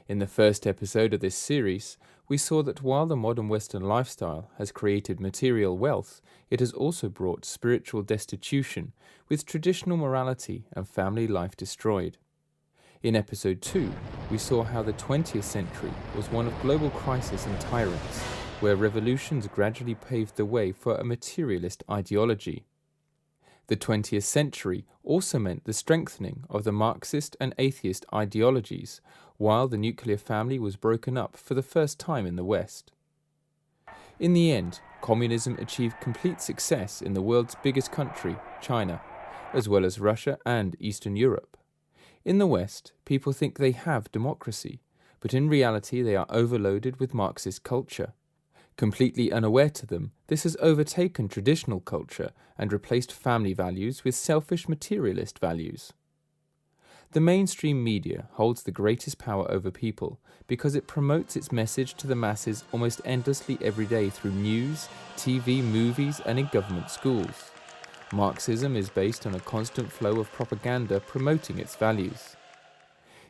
In the first episode of this series, we saw that while the modern Western lifestyle has created material wealth, it has also brought spiritual destitution, with traditional morality and family life destroyed. In episode 2, we saw how the 20th century was one of global crisis and tyrants, where revolutions gradually paved the way for a materialist ideology. The 20th century also meant the strengthening of the Marxist and atheist ideologies, while the nuclear family was broken up for the first time in the West. In the end, communism achieved complete success in the world's biggest country, China, as well as Russia and Eastern Europe. In the West, people think they have democracy, but in reality they are overloaded with Marxist culture. Completely unaware to them, this has overtaken traditional culture and replaced family values with selfish materialist values. The mainstream media holds the greatest power over people because it promotes its message to the masses almost endlessly every day through news, TV, movies, and in government schools. Marxism is based on a constant flow of propaganda promoting its values.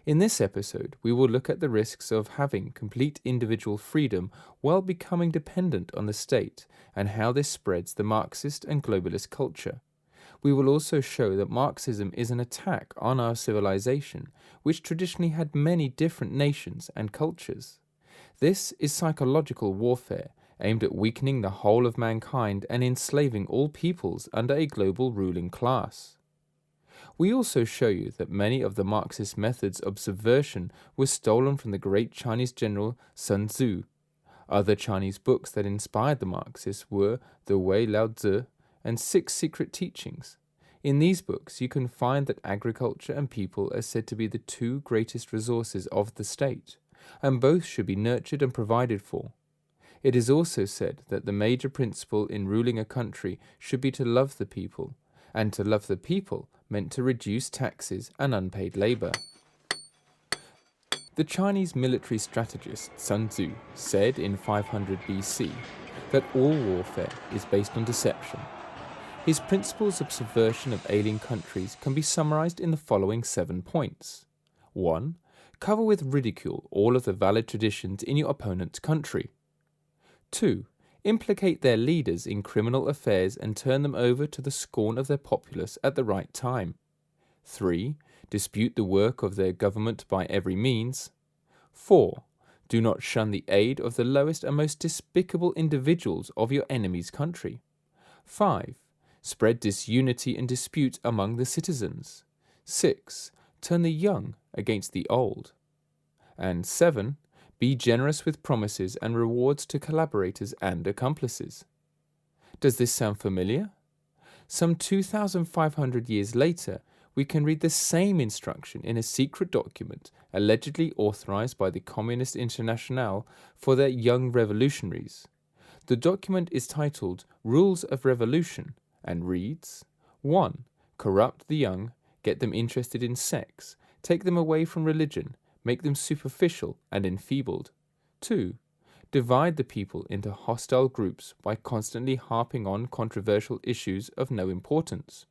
In this episode, we will look at the risks of having complete individual freedom while becoming dependent on the state and how this spreads the Marxist and globalist culture. We will also show that Marxism is an attack on our civilization, which traditionally had many different nations and cultures. This is psychological warfare, aimed at weakening the whole of mankind and enslaving all peoples under a global ruling class. We also show you that many of the Marxist methods of subversion were stolen from the great Chinese general Sun Tzu. Other Chinese books that inspired the Marxists were The Way Lao Tzu and Six Secret Teachings. In these books, you can find that agriculture and people are said to be the two greatest resources of the state, and both should be nurtured and provided for. It is also said that the major principle in ruling a country should be to love the people, and to love the people meant to reduce taxes and unpaid labor. The Chinese military strategist Sun Tzu said in 500 BC that all warfare is based on deception. His principles of subversion of alien countries can be summarized in the following 7 points. 1. Cover with ridicule all of the valid traditions in your opponent's country. 2. Implicate their leaders in criminal affairs and turn them over to the scorn of their populace at the right time. 3. Dispute the work of their government by every means. 4. Do not shun the aid of the lowest and most despicable individuals of your enemy's country. 5. Spread disunity and dispute among the citizens. 6. Turn the young against the old. And 7. Be generous with promises and rewards to collaborators and accomplices. Does this sound familiar? Some 2,500 years later, we can read the same instruction in a secret document allegedly authorized by the Communist Internationale for their young revolutionaries. The document is titled Rules of Revolution and reads: 1. Corrupt the young, get them interested in sex, take them away from religion, make them superficial and enfeebled. 2. Divide the people into hostile groups by constantly harping on controversial issues of no importance.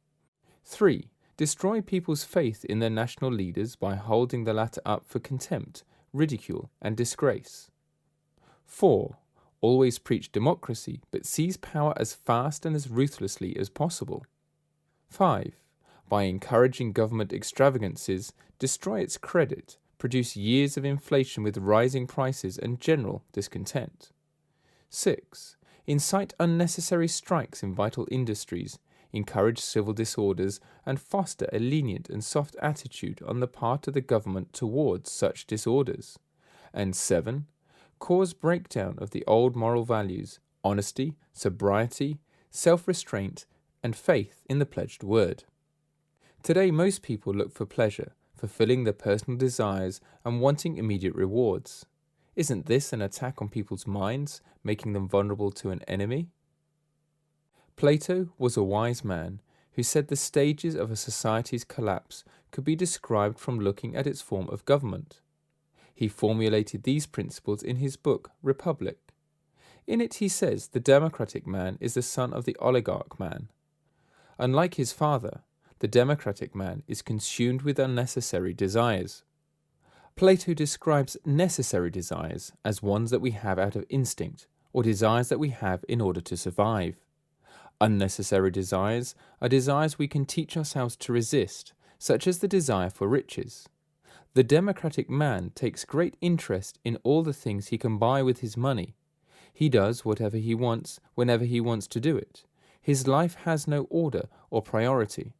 3. Destroy people's faith in their national leaders by holding the latter up for contempt, ridicule, and disgrace. 4. Always preach democracy, but seize power as fast and as ruthlessly as possible. 5. By encouraging government extravagances, destroy its credit, produce years of inflation with rising prices and general discontent. 6. Incite unnecessary strikes in vital industries, encourage civil disorders, and foster a lenient and soft attitude on the part of the government towards such disorders. And 7. Cause breakdown of the old moral values, honesty, sobriety, self-restraint, and faith in the pledged word. Today, most people look for pleasure, fulfilling their personal desires and wanting immediate rewards. Isn't this an attack on people's minds, making them vulnerable to an enemy? Plato was a wise man who said the stages of a society's collapse could be described from looking at its form of government. He formulated these principles in his book, Republic. In it he says the democratic man is the son of the oligarch man. Unlike his father, the democratic man is consumed with unnecessary desires. Plato describes necessary desires as ones that we have out of instinct, or desires that we have in order to survive. Unnecessary desires are desires we can teach ourselves to resist, such as the desire for riches. The democratic man takes great interest in all the things he can buy with his money. He does whatever he wants, whenever he wants to do it. His life has no order or priority.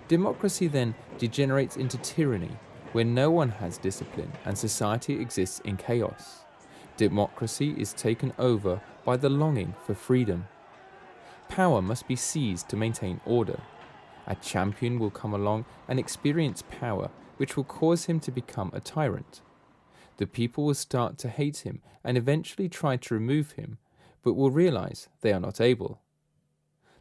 Democracy then degenerates into tyranny, where no one has discipline and society exists in chaos. Democracy is taken over by the longing for freedom. Power must be seized to maintain order. A champion will come along and experience power, which will cause him to become a tyrant. The people will start to hate him and eventually try to remove him, but will realize they are not able.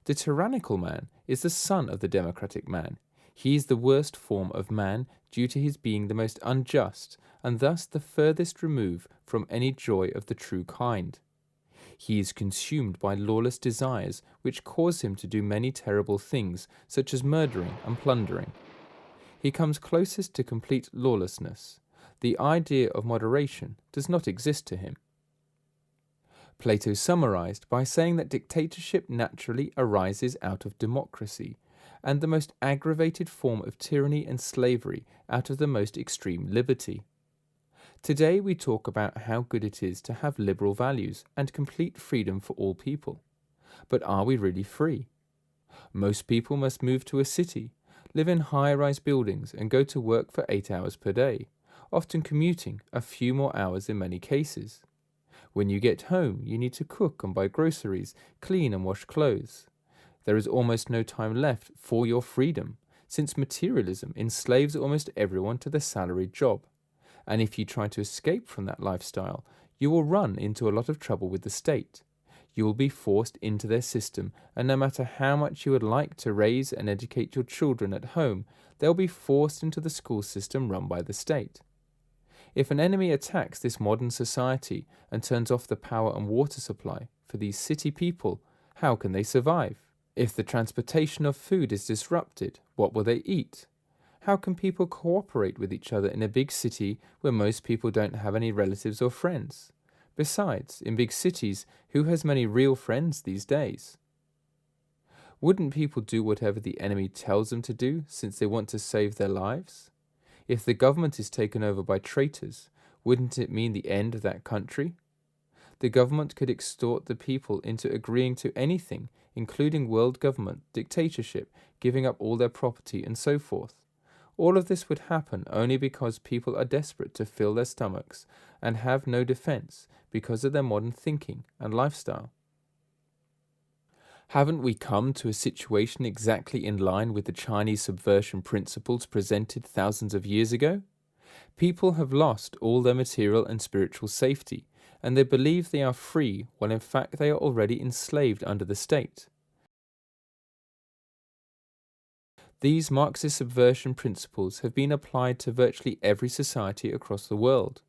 The tyrannical man is the son of the democratic man. He is the worst form of man due to his being the most unjust and thus the furthest remove from any joy of the true kind. He is consumed by lawless desires which cause him to do many terrible things such as murdering and plundering. He comes closest to complete lawlessness. The idea of moderation does not exist to him. Plato summarized by saying that dictatorship naturally arises out of democracy, and the most aggravated form of tyranny and slavery out of the most extreme liberty. Today we talk about how good it is to have liberal values and complete freedom for all people. But are we really free? Most people must move to a city, live in high-rise buildings and go to work for 8 hours per day, often commuting a few more hours in many cases. When you get home, you need to cook and buy groceries, clean and wash clothes. There is almost no time left for your freedom, since materialism enslaves almost everyone to the salaried job. And if you try to escape from that lifestyle, you will run into a lot of trouble with the state. You will be forced into their system, and no matter how much you would like to raise and educate your children at home, they'll be forced into the school system run by the state. If an enemy attacks this modern society and turns off the power and water supply for these city people, how can they survive? If the transportation of food is disrupted, what will they eat? How can people cooperate with each other in a big city where most people don't have any relatives or friends? Besides, in big cities, who has many real friends these days? Wouldn't people do whatever the enemy tells them to do since they want to save their lives? If the government is taken over by traitors, wouldn't it mean the end of that country? The government could extort the people into agreeing to anything, including world government, dictatorship, giving up all their property, and so forth. All of this would happen only because people are desperate to fill their stomachs and have no defense because of their modern thinking and lifestyle. Haven't we come to a situation exactly in line with the Chinese subversion principles presented thousands of years ago? People have lost all their material and spiritual safety, and they believe they are free when in fact they are already enslaved under the state. These Marxist subversion principles have been applied to virtually every society across the world.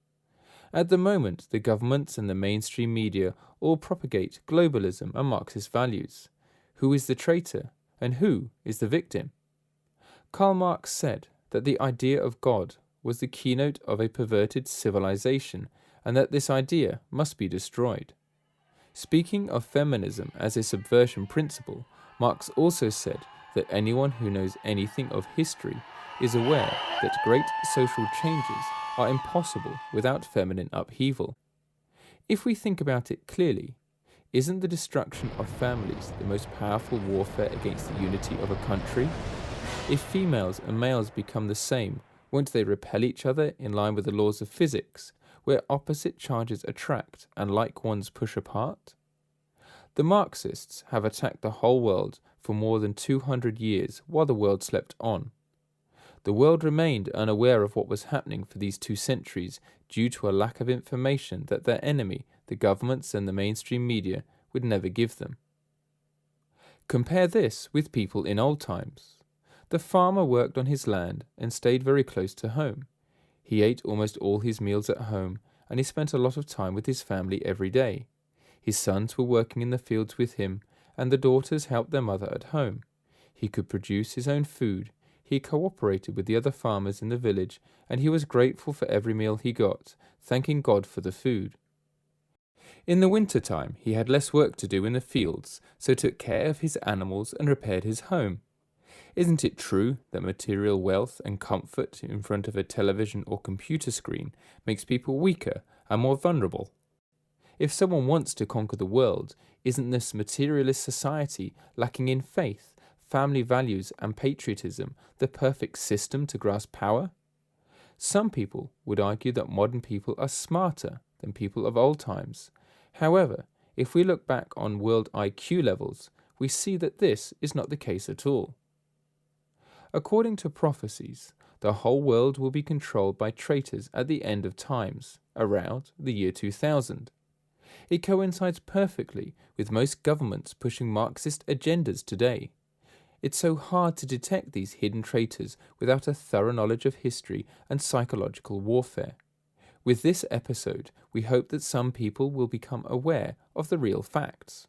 At the moment, the governments and the mainstream media all propagate globalism and Marxist values. Who is the traitor and who is the victim? Karl Marx said that the idea of God was the keynote of a perverted civilization and that this idea must be destroyed. Speaking of feminism as a subversion principle, Marx also said that anyone who knows anything of history is aware that great social changes are impossible without feminine upheaval. If we think about it clearly, isn't the destruction of families the most powerful warfare against the unity of a country? If females and males become the same, won't they repel each other in line with the laws of physics, where opposite charges attract and like ones push apart? The Marxists have attacked the whole world for more than 200 years while the world slept on. The world remained unaware of what was happening for these 2 centuries due to a lack of information that their enemy, the governments and the mainstream media, would never give them. Compare this with people in old times. The farmer worked on his land and stayed very close to home. He ate almost all his meals at home, and he spent a lot of time with his family every day. His sons were working in the fields with him, and the daughters helped their mother at home. He could produce his own food. He cooperated with the other farmers in the village, and he was grateful for every meal he got, thanking God for the food. In the winter time, he had less work to do in the fields, so took care of his animals and repaired his home. Isn't it true that material wealth and comfort in front of a television or computer screen makes people weaker and more vulnerable? If someone wants to conquer the world, isn't this materialist society lacking in faith, family values, and patriotism the perfect system to grasp power? Some people would argue that modern people are smarter than people of old times. However, if we look back on world IQ levels, we see that this is not the case at all. According to prophecies, the whole world will be controlled by traitors at the end of times, around the year 2000. It coincides perfectly with most governments pushing Marxist agendas today. It's so hard to detect these hidden traitors without a thorough knowledge of history and psychological warfare. With this episode, we hope that some people will become aware of the real facts.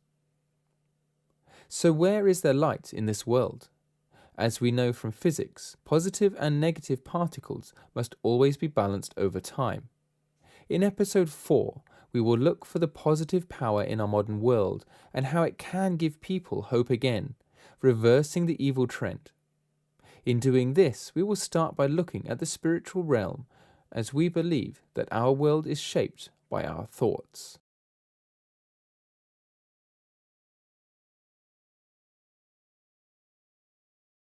So where is there light in this world? As we know from physics, positive and negative particles must always be balanced over time. In episode 4, we will look for the positive power in our modern world and how it can give people hope again, reversing the evil trend. In doing this, we will start by looking at the spiritual realm, as we believe that our world is shaped by our thoughts.